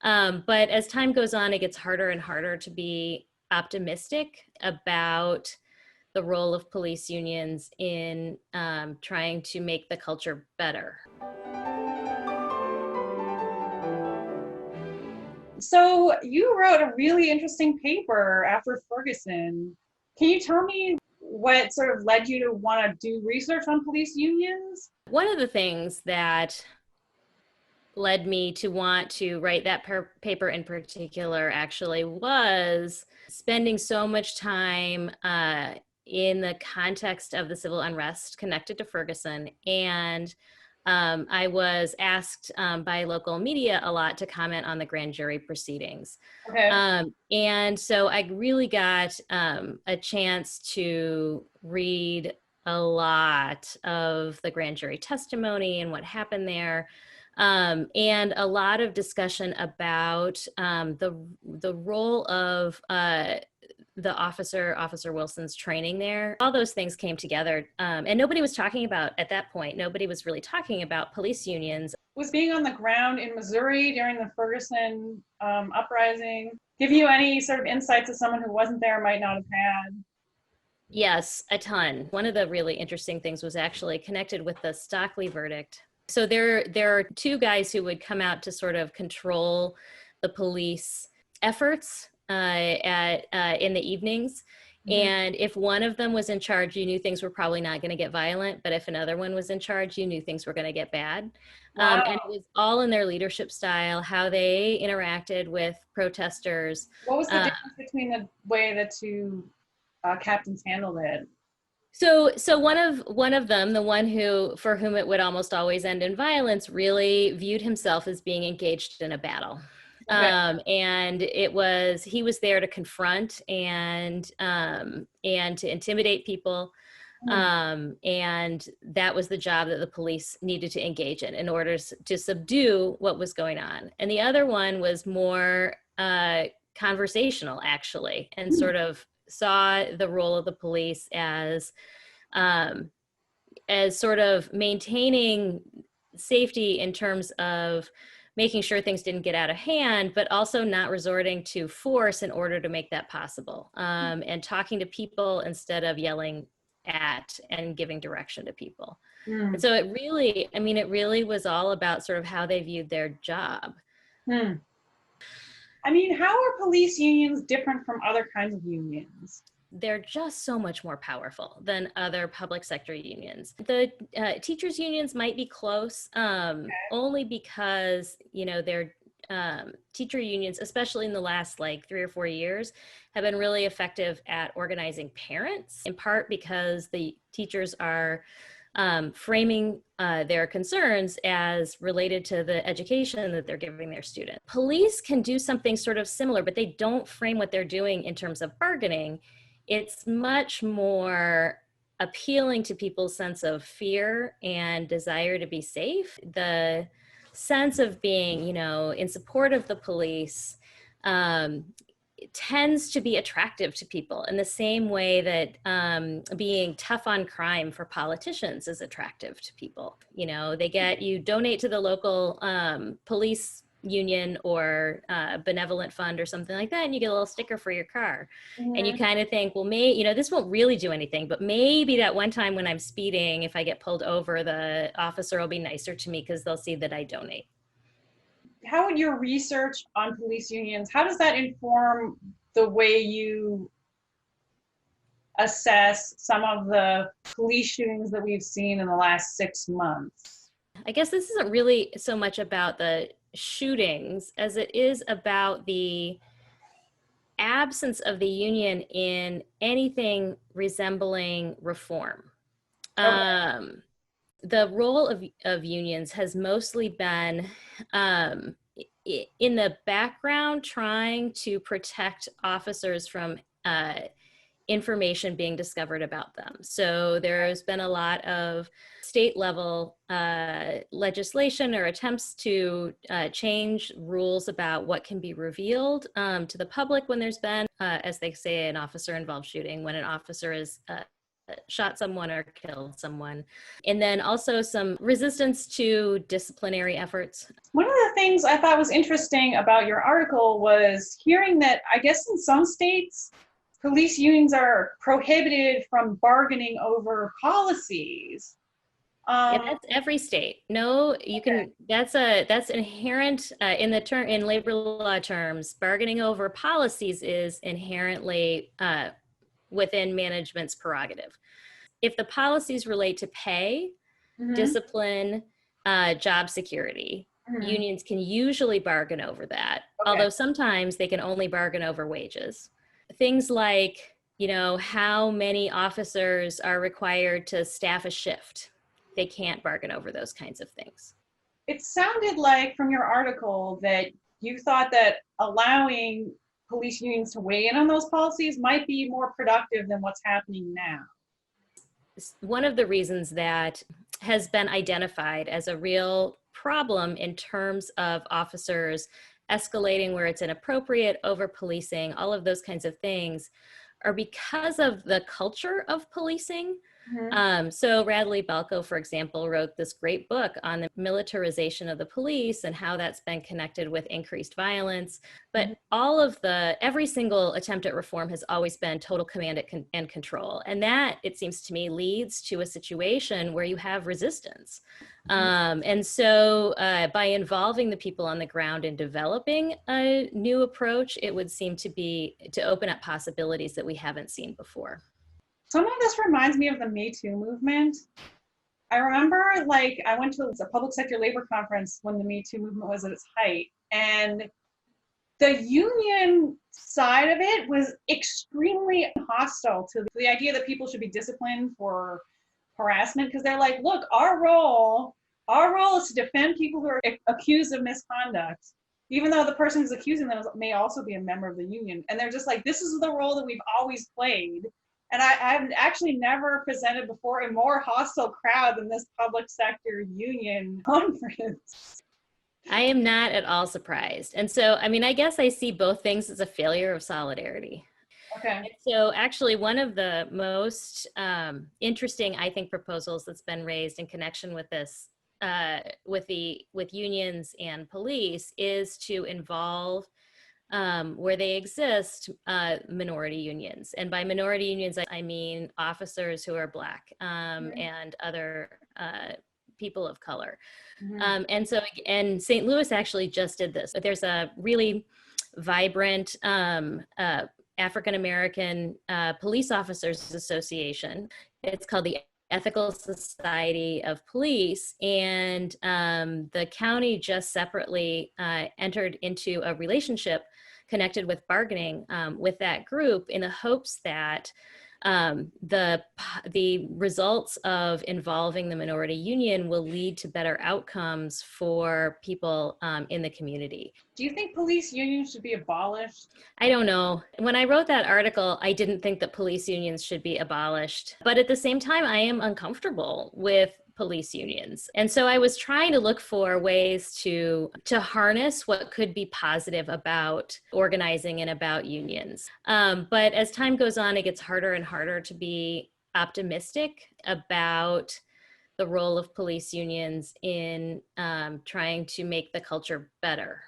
But as time goes on, it gets harder and harder to be optimistic about the role of police unions in trying to make the culture better. So you wrote a really interesting paper after Ferguson. Can you tell me what sort of led you to want to do research on police unions? One of the things that led me to want to write that paper in particular actually was spending so much time in the context of the civil unrest connected to Ferguson. And I was asked by local media a lot to comment on the grand jury proceedings. Okay. And so I really got a chance to read a lot of the grand jury testimony and what happened there. And a lot of discussion about the role of Officer Wilson's training there. All those things came together, and nobody was talking about, at that point, nobody was really talking about police unions. Was being on the ground in Missouri during the Ferguson uprising give you any sort of insights as someone who wasn't there might not have had? Yes, a ton. One of the really interesting things was actually connected with the Stockley verdict. So there are two guys who would come out to sort of control the police efforts in the evenings. Mm-hmm. And if one of them was in charge, you knew things were probably not going to get violent. But if another one was in charge, you knew things were going to get bad. Wow. And it was all in their leadership style, how they interacted with protesters. What was the difference between the way the two captains handled it? So one of them, the one for whom it would almost always end in violence, really viewed himself as being engaged in a battle. Okay. And he was there to confront and to intimidate people. And that was the job that the police needed to engage in order to subdue what was going on. And the other one was more conversational, actually, and sort of saw the role of the police as sort of maintaining safety in terms of making sure things didn't get out of hand, but also not resorting to force in order to make that possible, and talking to people instead of yelling at and giving direction to people. And so it really was all about sort of how they viewed their job. I mean, how are police unions different from other kinds of unions? They're just so much more powerful than other public sector unions. The teachers unions might be close, only because, their teacher unions, especially in the last 3 or 4 years, have been really effective at organizing parents, in part because the teachers are framing their concerns as related to the education that they're giving their students. Police can do something sort of similar, but they don't frame what they're doing in terms of bargaining. It's much more appealing to people's sense of fear and desire to be safe. The sense of being, in support of the police tends to be attractive to people in the same way that being tough on crime for politicians is attractive to people. You donate to the local police union or benevolent fund or something like that, and you get a little sticker for your car. Mm-hmm. And you kind of think, well, this won't really do anything, but maybe that one time when I'm speeding, if I get pulled over, the officer will be nicer to me because they'll see that I donate. How would your research on police unions, how does that inform the way you assess some of the police shootings that we've seen in the last 6 months? I guess this isn't really so much about the shootings as it is about the absence of the union in anything resembling reform. Okay. The role of unions has mostly been in the background, trying to protect officers from information being discovered about them. So there's been a lot of state level legislation or attempts to change rules about what can be revealed to the public when there's been, as they say, an officer involved shooting, when an officer is shot someone or killed someone. And then also some resistance to disciplinary efforts. One of the things I thought was interesting about your article was hearing that I guess in some states, police unions are prohibited from bargaining over policies. Yeah, that's every state. No, you can. That's inherent in labor law terms. Bargaining over policies is inherently within management's prerogative. If the policies relate to pay, Mhm. discipline, job security, Mhm. unions can usually bargain over that. Okay. Although sometimes they can only bargain over wages. Things like, how many officers are required to staff a shift. They can't bargain over those kinds of things. It sounded like from your article that you thought that allowing police unions to weigh in on those policies might be more productive than what's happening now. One of the reasons that has been identified as a real problem in terms of officers escalating where it's inappropriate, over policing, all of those kinds of things, are because of the culture of policing. Mhm. So Radley Balco, for example, wrote this great book on the militarization of the police and how that's been connected with increased violence. But Mhm. every single attempt at reform has always been total command and control. And that, it seems to me, leads to a situation where you have resistance. And so by involving the people on the ground in developing a new approach, it would seem to open up possibilities that we haven't seen before. Some of this reminds me of the Me Too movement. I remember like I went to a public sector labor conference when the Me Too movement was at its height, and the union side of it was extremely hostile to the idea that people should be disciplined for harassment because they're like, look, our role is to defend people who are accused of misconduct, even though the person who's accusing them may also be a member of the union. And they're just like, this is the role that we've always played. And I've actually never presented before a more hostile crowd than this public sector union conference. I am not at all surprised. And so, I mean, I guess I see both things as a failure of solidarity. Okay. And so actually one of the most interesting, I think, proposals that's been raised in connection with this, with unions and police, is to involve where they exist, minority unions. And by minority unions, I mean officers who are Black and other people of color. Mm-hmm. And St. Louis actually just did this. There's a really vibrant African American Police Officers Association. It's called the Ethical Society of Police, and the county just separately entered into a relationship connected with bargaining with that group in the hopes that the results of involving the minority union will lead to better outcomes for people in the community. Do you think police unions should be abolished? I don't know. When I wrote that article, I didn't think that police unions should be abolished. But at the same time, I am uncomfortable with police unions. And so I was trying to look for ways to harness what could be positive about organizing and about unions. But as time goes on, it gets harder and harder to be optimistic about the role of police unions in trying to make the culture better.